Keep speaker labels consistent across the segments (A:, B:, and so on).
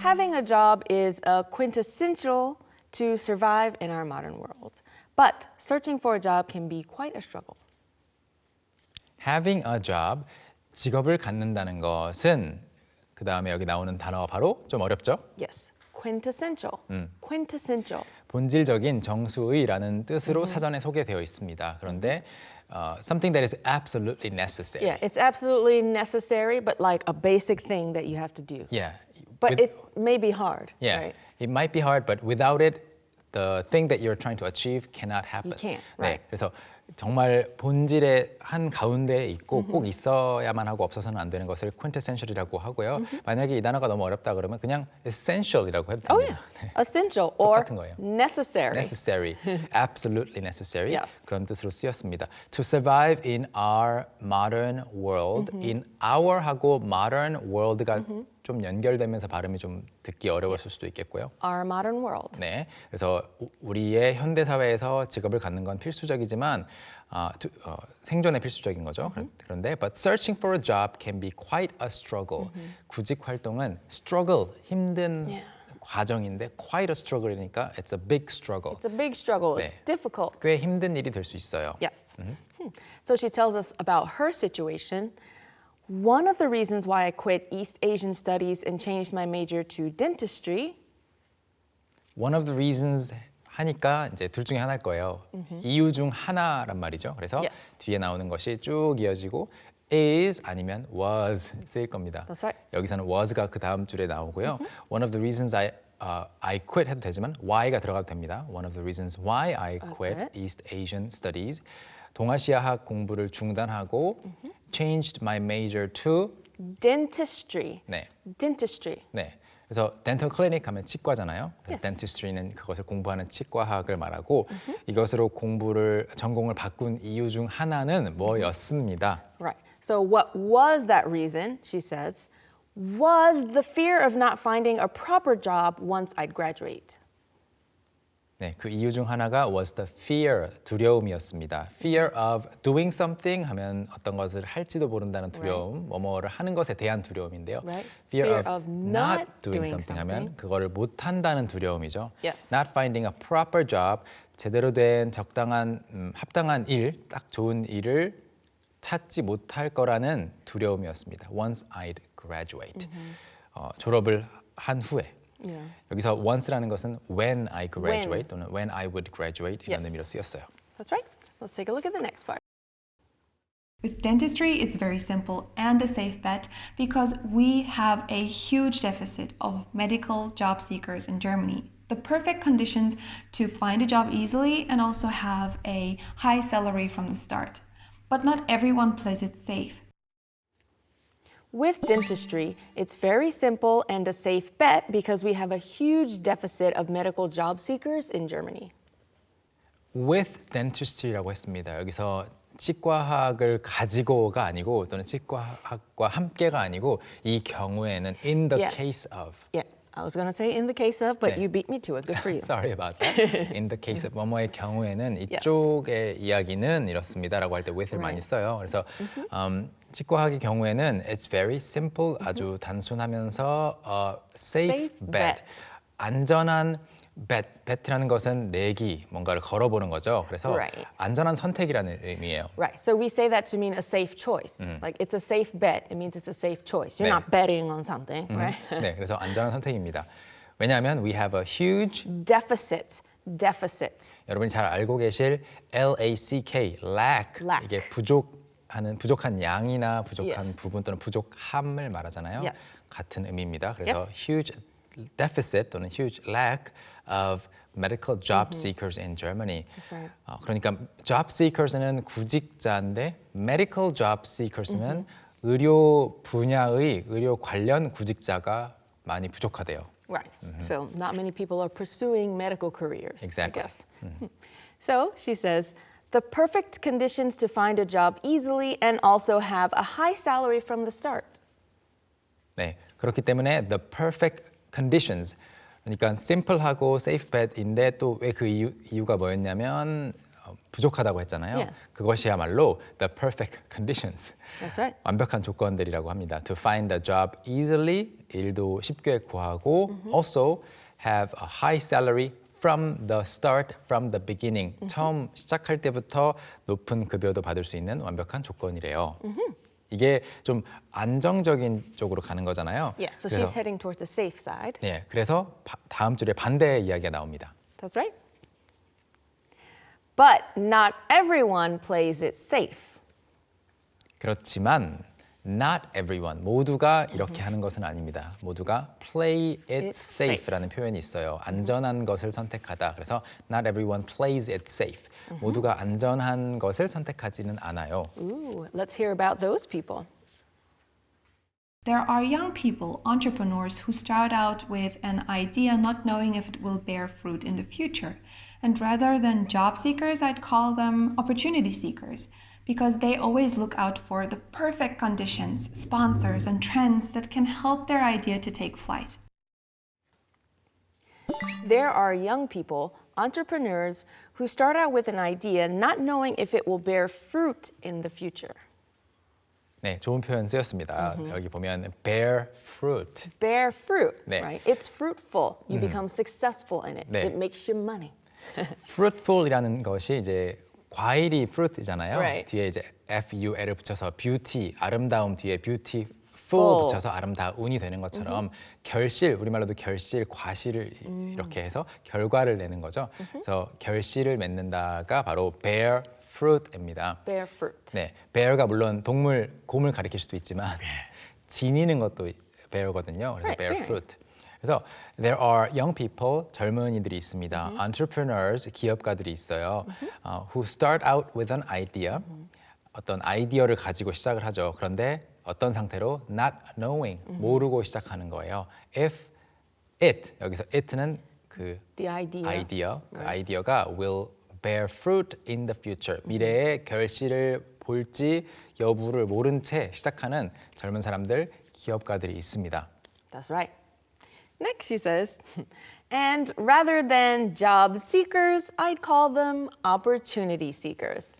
A: Having a job is quintessential to survive in our modern world. But searching for a job can be quite a struggle.
B: Having a job, 직업을 갖는다는 것은 그 다음에 여기 나오는 단어가 바로 좀 어렵죠?
A: Yes, quintessential. Quintessential.
B: 본질적인 정수의라는 뜻으로 사전에 소개되어 있습니다. 그런데 something that is absolutely necessary.
A: Yeah, it's absolutely necessary, but like a basic thing that you have to do.
B: Yeah.
A: But it may be hard,
B: yeah,
A: right?
B: it might be hard, but without it, the thing that you're trying to achieve cannot happen.
A: You can't,
B: 네,
A: right?
B: 그래서 정말 본질의 한 가운데에 있고 꼭 있어야만 하고 없어서는 안 되는 것을 quintessential이라고 하고요. 만약에 이 단어가 너무 어렵다 그러면 그냥 essential이라고 해도 됩니다.
A: Oh yeah, essential or
B: 똑같은 거예요.
A: necessary.
B: necessary, absolutely necessary
A: Yes.
B: 그런 뜻으로 쓰였습니다. To survive in our modern world, in our 하고 modern world가 좀 연결되면서 발음이 좀 듣기 어려웠을 수도 있겠고요.
A: Our modern world.
B: 네, 그래서 우리의 현대 사회에서 직업을 갖는 건 필수적이지만 생존에 필수적인 거죠. 그런데 but searching for a job can be quite a struggle. 구직 활동은 struggle 힘든 과정인데 quite a struggle이니까 it's a big struggle.
A: It's a big struggle.
B: 네.
A: It's difficult.
B: 꽤 힘든 일이 될 수 있어요.
A: Yes. So she tells us about her situation. One of the reasons why I quit East Asian studies and changed my major to dentistry.
B: One of the reasons 하니까 이제 둘 중에 하나일 거예요. 이유 중 하나란 말이죠. 그래서
A: Yes.
B: 뒤에 나오는 것이 쭉 이어지고 is 아니면 was 쓰일 겁니다.
A: That's right.
B: 여기서는 was가 그 다음 줄에 나오고요. One of the reasons I quit 해도 되지만 why가 들어가도 됩니다. One of the reasons why I quit East Asian studies. 동아시아학 공부를 중단하고 changed my major to
A: Dentistry.
B: 네.
A: Dentistry.
B: 네. 그래서 dental clinic 하면 치과잖아요.
A: Yes.
B: dentistry는 그것을 공부하는 치과학을 말하고 이것으로 전공을 바꾼 이유 중 하나는 뭐였습니다.
A: Right. So what was that reason, she says, was the fear of not finding a proper job once I'd graduate.
B: 네, 그 이유 중 하나가 was the fear, 두려움이었습니다. Fear of doing something 하면 어떤 것을 할지도 모른다는 두려움, 뭐뭐를 하는 것에 대한 두려움인데요.
A: Right.
B: Fear of not doing something 하면 그거를 못한다는 두려움이죠.
A: Yes.
B: Not finding a proper job, 제대로 된 적당한, 합당한 일, 딱 좋은 일을 찾지 못할 거라는 두려움이었습니다. Once I'd graduate. 졸업을 한 후에.
A: Yeah.
B: 여기서 once라는 것은 when I graduate 또는 when I would graduate 이런
A: Yes.
B: 의미로 쓰였어요.
A: That's right. Let's take a look at the next part.
C: With dentistry, it's very simple and a safe bet because we have a huge deficit of medical job seekers in Germany. The perfect conditions to find a job easily and also have a high salary from the start. But not everyone plays it safe.
A: With dentistry, it's very simple and a safe bet because we have a huge deficit of medical job seekers in Germany.
B: With dentistry라고 했습니다. 여기서 치과학을 가지고가 아니고 또는 치과학과 함께가 아니고 이 경우에는 in the
A: Yeah.
B: case of.
A: Yeah, I was going to say in the case of, but
B: 네.
A: you beat me to it. Good for you.
B: Sorry about that. In the case of 뭐뭐의 경우에는 이쪽의 이야기는 이렇습니다라고 할 때 with를 많이 써요. 그래서 치과학의 경우에는 it's very simple, 아주 단순하면서 safe bet. 안전한 bet이라는 것은 내기, 뭔가를 걸어보는 거죠. 그래서
A: Right.
B: 안전한 선택이라는 의미예요.
A: Right, so we say that to mean a safe choice. Like it's a safe bet, it means it's a safe choice. You're
B: 네.
A: not betting on something, right?
B: 네, 그래서 안전한 선택입니다. 왜냐하면 we have a huge
A: Deficit.
B: 여러분이 잘 알고 계실 lack,
A: Lack.
B: 이게 부족한 양이나 부족한
A: Yes.
B: 부분 또는 부족함을 말하잖아요.
A: Yes.
B: 같은 의미입니다. 그래서
A: Yes.
B: huge deficit 또는 huge lack of medical job seekers in Germany.
A: That's right.
B: 그러니까 job seekers는 구직자인데 medical job seekers는 의료 분야의 의료 관련 구직자가 많이 부족하대요.
A: Right. So not many people are pursuing medical careers,
B: Exactly.
A: I guess. So she says, the perfect conditions to find a job easily and also have a high salary from the start.
B: 네, 그렇기 때문에 the perfect conditions, 그러니까 simple하고 safe bet인데 또 왜 그 이유가 뭐였냐면 부족하다고 했잖아요.
A: Yeah.
B: 그것이야말로 the perfect conditions.
A: That's right.
B: 완벽한 조건들이라고 합니다. To find a job easily, 일도 쉽게 구하고, also have a high salary from the start, from the beginning. 처음 시작할 때부터 높은 급여도 받을 수 있는 완벽한 조건이래요. 이게 좀 안정적인 쪽으로 가는 거잖아요.
A: Yeah, so
B: 그래서,
A: she's heading towards the safe side.
B: 예, 그래서 다음 줄에 반대의 이야기가 나옵니다.
A: That's right. But not everyone plays it safe.
B: 그렇지만 not everyone, 모두가 이렇게 하는 것은 아닙니다. 모두가 play it
A: It's safe.
B: safe라는 표현이 있어요. 안전한 것을 선택하다. 그래서 not everyone plays it safe. 모두가 안전한 것을 선택하지는 않아요.
A: Ooh, let's hear about those people.
C: There are young people, entrepreneurs, who start out with an idea not knowing if it will bear fruit in the future. And rather than job seekers, I'd call them opportunity seekers because they always look out for the perfect conditions, sponsors, and trends that can help their idea to take flight.
A: There are young people, entrepreneurs, who start out with an idea not knowing if it will bear fruit in the future.
B: 네, 좋은 표현 쓰였습니다. 여기 보면 bear fruit.
A: Bear fruit,
B: 네.
A: right? It's fruitful. You become successful in it.
B: 네.
A: It makes you money.
B: fruitful이라는 것이 이제 과일이 fruit이잖아요.
A: Right.
B: 뒤에 이제 FUL을 붙여서 beauty, 아름다움 뒤에 beautiful
A: Full.
B: 붙여서 아름다운이 되는 것처럼 결실, 우리말로도 결실, 과실을 이렇게 해서 결과를 내는 거죠. 그래서 결실을 맺는다가 바로 bear fruit입니다.
A: Bear fruit.
B: 네, bear가 물론 동물, 곰을 가리킬 수도 있지만 지니는 것도 bear거든요. 그래서
A: Right,
B: bear
A: bearing.
B: fruit. 그래서 there are young people, 젊은이들이 있습니다. entrepreneurs, 기업가들이 있어요. Who start out with an idea. 어떤 아이디어를 가지고 시작을 하죠. 그런데 어떤 상태로 not knowing, 모르고 시작하는 거예요. If it, 여기서 it는 그
A: The idea.
B: 아이디어, 그 아이디어가 will bear fruit in the future. 미래에 결실을 볼지 여부를 모른 채 시작하는 젊은 사람들, 기업가들이 있습니다.
A: That's right. Next, she says, and rather than job seekers, I'd call them opportunity seekers.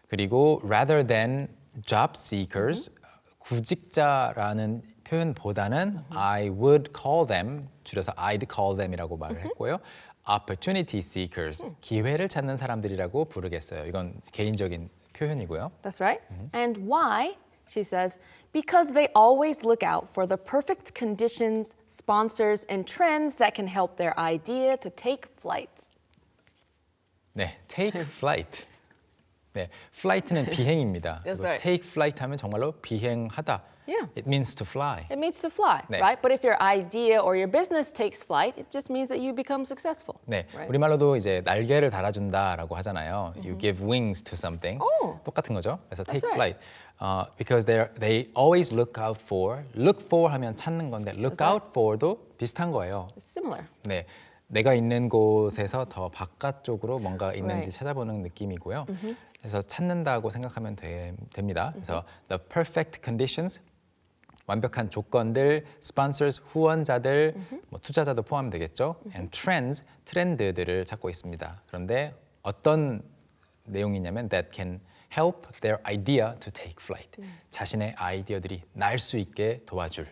B: 그리고 rather than job seekers, 구직자라는 표현보다는 I would call them, 줄여서 I'd call them이라고 말을 했고요. opportunity seekers, 기회를 찾는 사람들이라고 부르겠어요. 이건 개인적인 표현이고요.
A: That's right. And why? She says, because they always look out for the perfect conditions, sponsors, and trends that can help their idea to take flight.
B: 네, take flight. 네, flight는 비행입니다.
A: That's
B: 그리고
A: right.
B: take flight 하면 정말로 비행하다.
A: Yeah.
B: It means to fly.
A: It means to fly,
B: 네.
A: right? But if your idea or your business takes flight, it just means that you become successful.
B: 네,
A: Right.
B: 우리말로도 이제 날개를 달아준다라고 하잖아요. You give wings to something.
A: Oh.
B: 똑같은 거죠. 그래서 take
A: That's right.
B: flight. Because they always look out for. Look for 하면 찾는 건데 look
A: That's
B: out for도 비슷한 거예요.
A: It's similar.
B: 네, 내가 있는 곳에서 더 바깥쪽으로 뭔가 있는지
A: Right.
B: 찾아보는 느낌이고요. 그래서 찾는다고 생각하면 됩니다. 그래서 the perfect conditions, 완벽한 조건들, sponsors, 후원자들, 뭐 투자자도 포함되겠죠. and trends, 트렌드들을 찾고 있습니다. 그런데 어떤 내용이냐면 that can help their idea to take flight. 자신의 아이디어들이 날 수 있게 도와줄.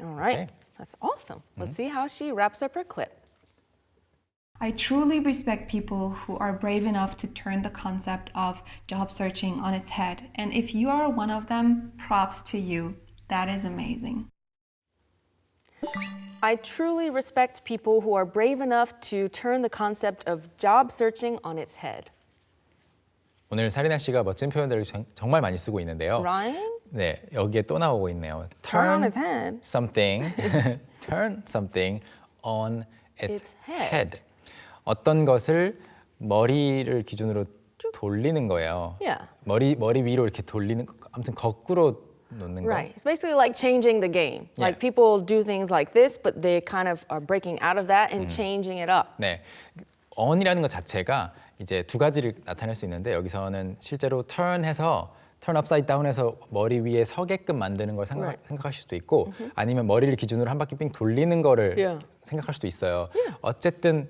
A: All right.
B: Okay.
A: That's awesome. Let's see how she wraps up her clip.
C: I truly respect people who are brave enough to turn the concept of job searching on its head. And if you are one of them, props to you. That is amazing.
A: I truly respect people who are brave enough to turn the concept of job searching on its head.
B: 오늘 사리나 씨가 멋진 표현들을 정말 많이 쓰고 있는데요.
A: Rhyme?
B: 네, 여기에 또 나오고 있네요.
A: Turn on its head.
B: something, turn something on its
A: Its head.
B: head. 어떤 것을 머리를 기준으로 돌리는 거예요.
A: Yeah.
B: 머리 위로 이렇게 돌리는, 아무튼 거꾸로 놓는 거.
A: Right. It's basically like changing the game.
B: Yeah.
A: Like people do things like this, but they kind of are breaking out of that and changing it up.
B: 네, on이라는 것 자체가 이제 두 가지를 나타낼 수 있는데 여기서는 실제로 turn해서 turn upside down해서 머리 위에 서게끔 만드는 걸
A: Right.
B: 생각하실 수도 있고 아니면 머리를 기준으로 한 바퀴 빙 돌리는 거를
A: Yeah.
B: 생각할 수도 있어요. 어쨌든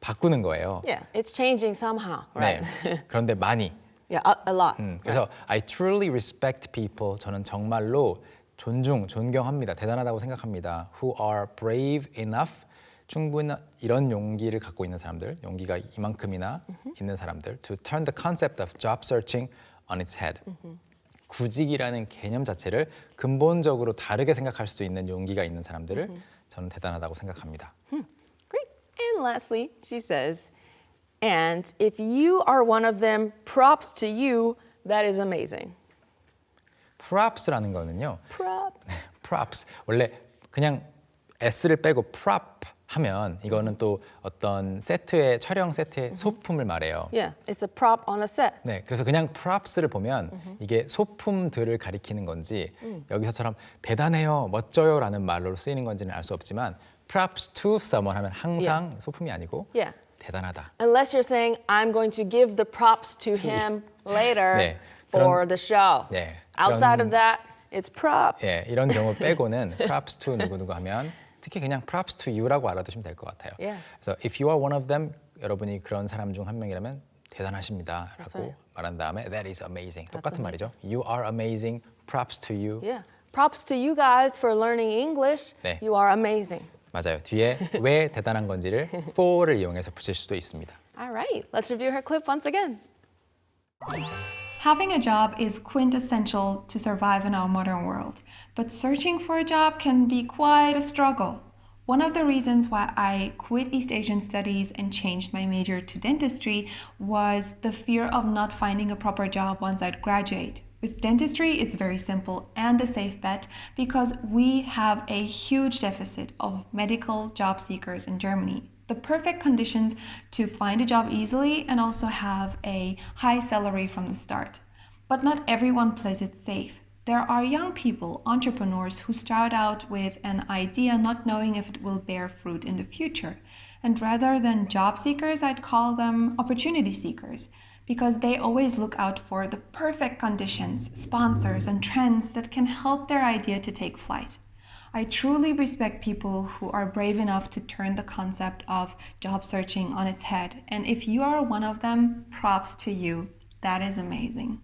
B: 바꾸는 거예요.
A: Yeah, it's changing somehow, right?
B: 네. 그런데 많이.
A: Yeah, a lot.
B: 그래서 I truly respect people. 저는 정말로 존경합니다. 대단하다고 생각합니다. Who are brave enough. 충분히 이런 용기를 갖고 있는 사람들, 용기가 이만큼이나 있는 사람들 to turn the concept of job searching on its head. 구직이라는 개념 자체를 근본적으로 다르게 생각할 수 있는 용기가 있는 사람들을 저는 대단하다고 생각합니다.
A: Great. And lastly, she says, and if you are one of them, props to you. That is amazing.
B: props라는 거는요.
A: Props.
B: props. 원래 그냥 s를 빼고 prop 하면 이거는 또 어떤 세트의 촬영 세트의 소품을 말해요.
A: Yeah, it's a prop on a set.
B: 네, 그래서 그냥 props를 보면 이게 소품들을 가리키는 건지 여기서처럼 대단해요, 멋져요라는 말로 쓰이는 건지는 알 수 없지만 props to someone 하면 항상 소품이 아니고
A: Yeah.
B: 대단하다.
A: Unless you're saying, I'm going to give the props to him later
B: 네,
A: for
B: 그런-
A: the show.
B: 네,
A: Outside
B: 그런-
A: of that, it's props.
B: 예, 이런 경우 빼고는 props to 누구누구 하면 특히 그냥 props to you라고 알아두시면 될 것 같아요.
A: Yeah.
B: 그래서 if you are one of them, 여러분이 그런 사람 중 한 명이라면 대단하십니다라고
A: right.
B: 말한 다음에 that is amazing. 똑같은 말이죠. You are amazing. Props to you.
A: Yeah. Props to you guys for learning English.
B: 네.
A: You are amazing.
B: 맞아요. 뒤에 왜 대단한 건지를 for를 이용해서 붙일 수도 있습니다.
A: All right, let's review her clip once again.
C: Having a job is quintessential to survive in our modern world, but searching for a job can be quite a struggle. One of the reasons why I quit East Asian studies and changed my major to dentistry was the fear of not finding a proper job once I'd graduate. With dentistry, it's very simple and a safe bet because we have a huge deficit of medical job seekers in Germany. The perfect conditions to find a job easily and also have a high salary from the start. But not everyone plays it safe. There are young people, entrepreneurs, who start out with an idea not knowing if it will bear fruit in the future. And rather than job seekers, I'd call them opportunity seekers because they always look out for the perfect conditions, sponsors, and trends that can help their idea to take flight. I truly respect people who are brave enough to turn the concept of job searching on its head. And if you are one of them, props to you. That is amazing.